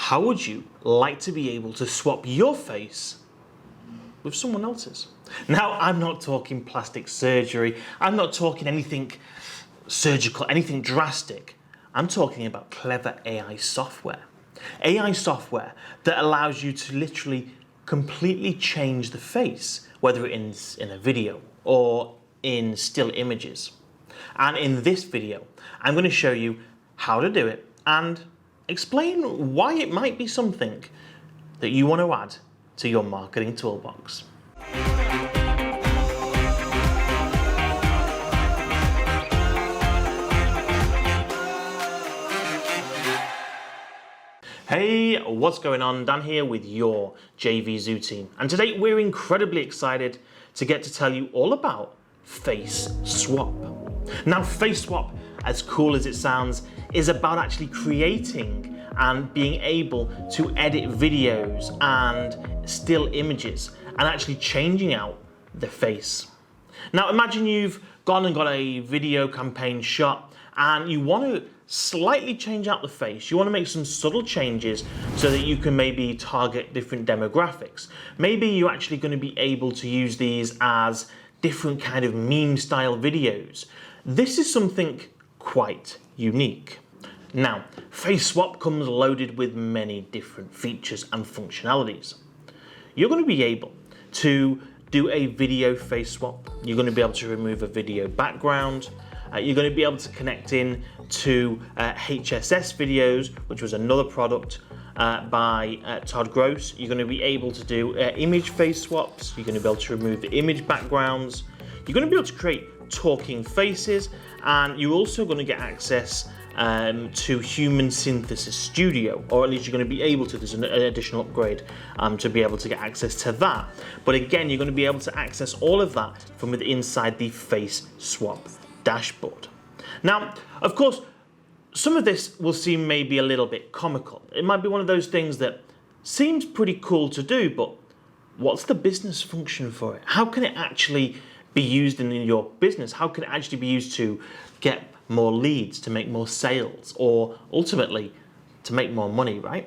how would you like to be able to swap your face with someone else's? Now, I'm not talking plastic surgery. I'm not talking anything surgical, anything drastic. I'm talking about clever AI software. AI software that allows you to literally completely change the face, whether it's in a video or in still images. And in this video, I'm going to show you how to do it and explain why it might be something that you want to add to your marketing toolbox. Hey, what's going on? Dan here with your JVZoo team. And today we're incredibly excited to get to tell you all about Faceswap. Now, Faceswap, as cool as it sounds, is about actually creating and being able to edit videos and still images and actually changing out the face. Now, imagine you've gone and got a video campaign shot and you want to slightly change out the face. You want to make some subtle changes so that you can maybe target different demographics. Maybe you're actually going to be able to use these as different kind of meme style videos. This is something quite unique. Now, Faceswap comes loaded with many different features and functionalities. You're going to be able to do a video face swap. You're going to be able to remove a video background. You're going to be able to connect in to HSS videos, which was another product by Todd Gross. You're going to be able to do image face swaps. You're going to be able to remove the image backgrounds. You're going to be able to create talking faces, and you're also going to get access to Human Synthesis Studio, or at least you're going to be able to. There's an additional upgrade to be able to get access to that. But again, you're going to be able to access all of that from within inside the Faceswap dashboard. Now, of course, some of this will seem maybe a little bit comical. It might be one of those things that seems pretty cool to do, but what's the business function for it? How can it actually be used in your business? How can it actually be used to get more leads, to make more sales, or ultimately to make more money, right?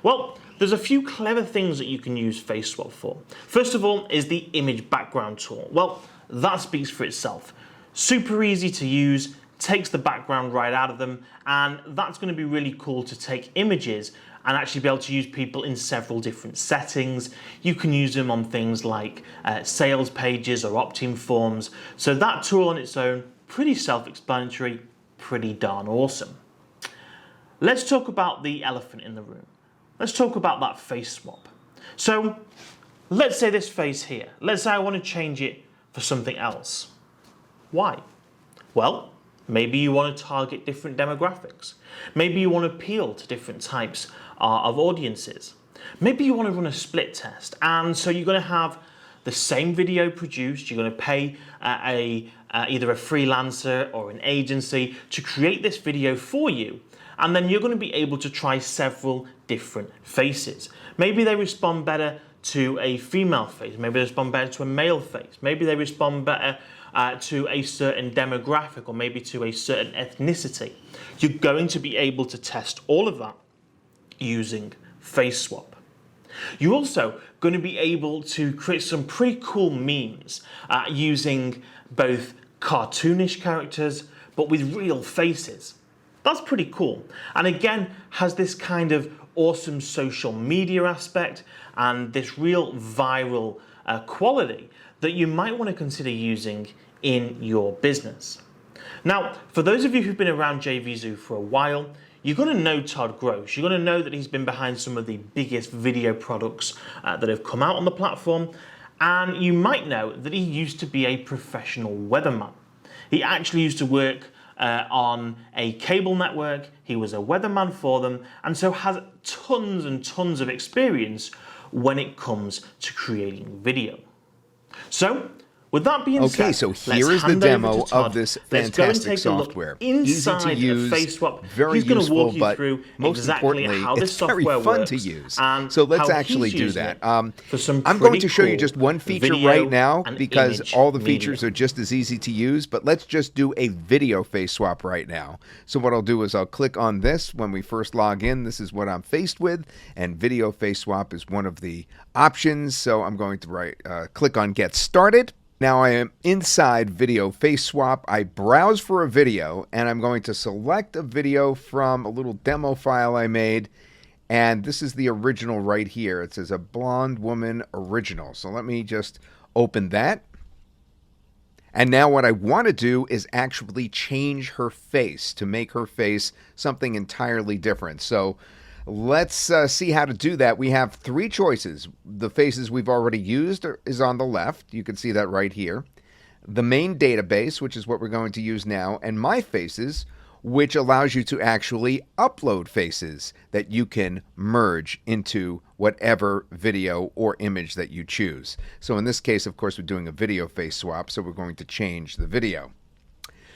Well, there's a few clever things that you can use Faceswap for. First of all is the image background tool. Well, that speaks for itself. Super easy to use, takes the background right out of them, and that's going to be really cool to take images and actually be able to use people in several different settings. You can use them on things like sales pages or opt-in forms. So that tool on its own, pretty self-explanatory, pretty darn awesome. Let's talk about the elephant in the room. Let's talk about that face swap. So let's say this face here. Let's say I want to change it for something else. Why? Well, maybe you want to target different demographics. Maybe you want to appeal to different types of audiences. Maybe you want to run a split test, and so you're going to have the same video produced. You're going to pay either a freelancer or an agency to create this video for you, and then you're going to be able to try several different faces. Maybe they respond better to a female face. Maybe they respond better to a male face. Maybe they respond better to a certain demographic, or maybe to a certain ethnicity. You're going to be able to test all of that using Faceswap. You're also going to be able to create some pretty cool memes using both cartoonish characters but with real faces. That's pretty cool, and again has this kind of awesome social media aspect and this real viral quality that you might want to consider using in your business. Now, for those of you who've been around JVZoo for a while, you're going to know Todd Gross. You're going to know that he's been behind some of the biggest video products that have come out on the platform, and you might know that he used to be a professional weatherman. He actually used to work on a cable network. He was a weatherman for them, and so has tons and tons of experience when it comes to creating video. So With that being said, Okay, so here is the demo of this fantastic software. Easy to use, Faceswap. very He's going to useful, walk you but through most exactly importantly, how this it's very software fun works to use. and So let's how actually he's do using that. it for some I'm going to pretty show you cool just one feature video right now and because image all the media. features are just as easy to use, but let's just do a video face swap right now. So what I'll do is I'll click on this when we first log in. This is what I'm faced with, and video face swap is one of the options. So I'm going to click on Get Started. Now I am inside Video Face Swap. I browse for a video, and I'm going to select a video from a little demo file I made, and this is the original right here. It says a blonde woman original. So let me just open that. And now what I want to do is actually change her face to make her face something entirely different. So let's see how to do that. We have three choices. The faces we've already used is on the left. You can see that right here. The main database, which is what we're going to use now, and My Faces, which allows you to actually upload faces that you can merge into whatever video or image that you choose. So in this case, of course, we're doing a video face swap, so we're going to change the video.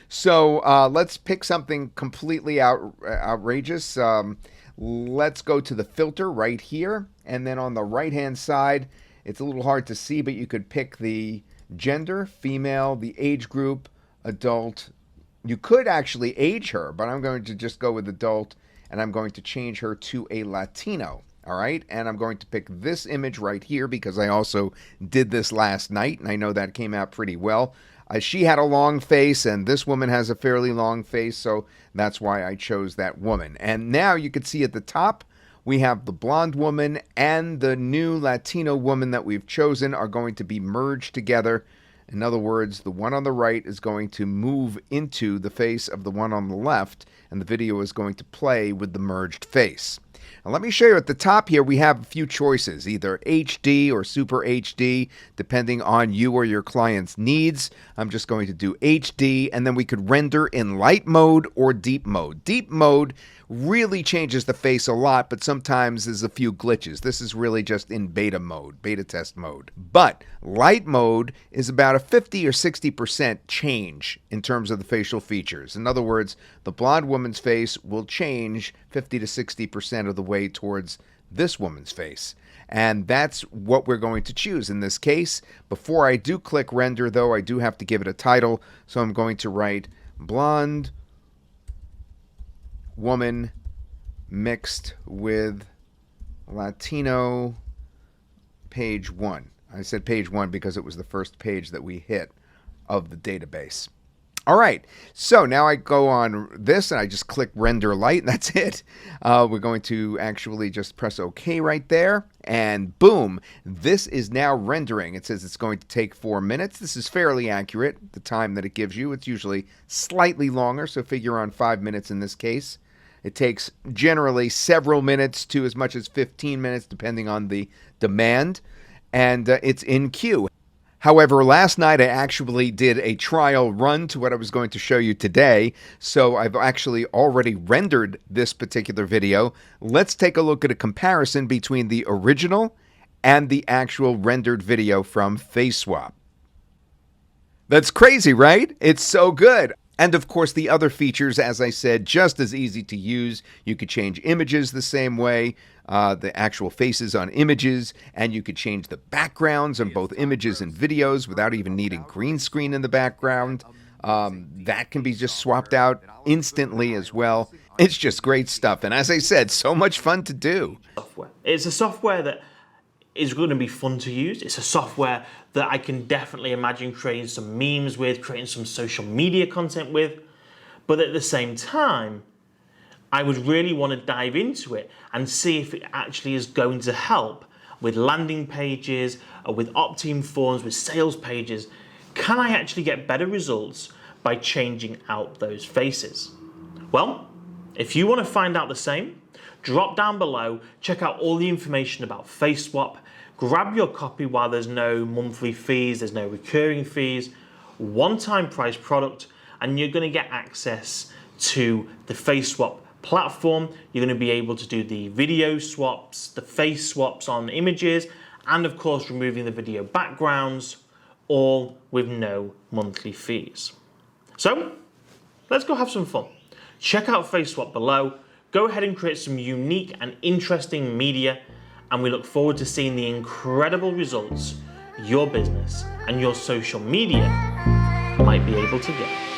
So let's pick something completely outrageous. Let's go to the filter right here, and then on the right-hand side, it's a little hard to see, but you could pick the gender, female, the age group, adult. You could actually age her, but I'm going to just go with adult, and I'm going to change her to a Latino. All right, and I'm going to pick this image right here because I also did this last night, and I know that came out pretty well. She had a long face, and this woman has a fairly long face, so that's why I chose that woman. And now you can see at the top, we have the blonde woman and the new Latino woman that we've chosen are going to be merged together. In other words, the one on the right is going to move into the face of the one on the left, and the video is going to play with the merged face. Now let me show you at the top here, we have a few choices, either HD or Super HD, depending on you or your client's needs. I'm just going to do HD, and then we could render in light mode or deep mode. Deep mode really changes the face a lot, but sometimes there's a few glitches. This is really just in beta mode, beta test mode. But light mode is about a 50 or 60% change in terms of the facial features. In other words, the blonde woman's face will change 50 to 60% of the way towards this woman's face. And that's what we're going to choose in this case. Before I do click render, though, I do have to give it a title. So I'm going to write blonde woman mixed with Latino page 1. I said page 1 because it was the first page that we hit of the database. All right, so now I go on this and I just click render light, and that's it. We're going to actually just press OK right there, and boom, this is now rendering. It says it's going to take 4 minutes. This is fairly accurate, the time that it gives you. It's usually slightly longer, so figure on 5 minutes in this case. It takes generally several minutes to as much as 15 minutes, depending on the demand, and it's in queue. However, last night I actually did a trial run to what I was going to show you today, so I've actually already rendered this particular video. Let's take a look at a comparison between the original and the actual rendered video from Faceswap. That's crazy, right? It's so good. And of course, the other features, as I said, just as easy to use. You could change images the same way, the actual faces on images, and you could change the backgrounds on both images and videos without even needing green screen in the background. That can be just swapped out instantly as well. It's just great stuff. And as I said, so much fun to do. It's a software that is going to be fun to use. It's a software that I can definitely imagine creating some memes with, creating some social media content with. But at the same time, I would really want to dive into it and see if it actually is going to help with landing pages, with opt-in forms, with sales pages. Can I actually get better results by changing out those faces? Well, if you want to find out the same, drop down below, check out all the information about Faceswap, grab your copy while there's no monthly fees, there's no recurring fees, one-time price product, and you're going to get access to the Faceswap platform. You're going to be able to do the video swaps, the face swaps on images, and of course removing the video backgrounds, all with no monthly fees. So let's go have some fun. Check out Faceswap below. Go ahead and create some unique and interesting media, and we look forward to seeing the incredible results your business and your social media might be able to get.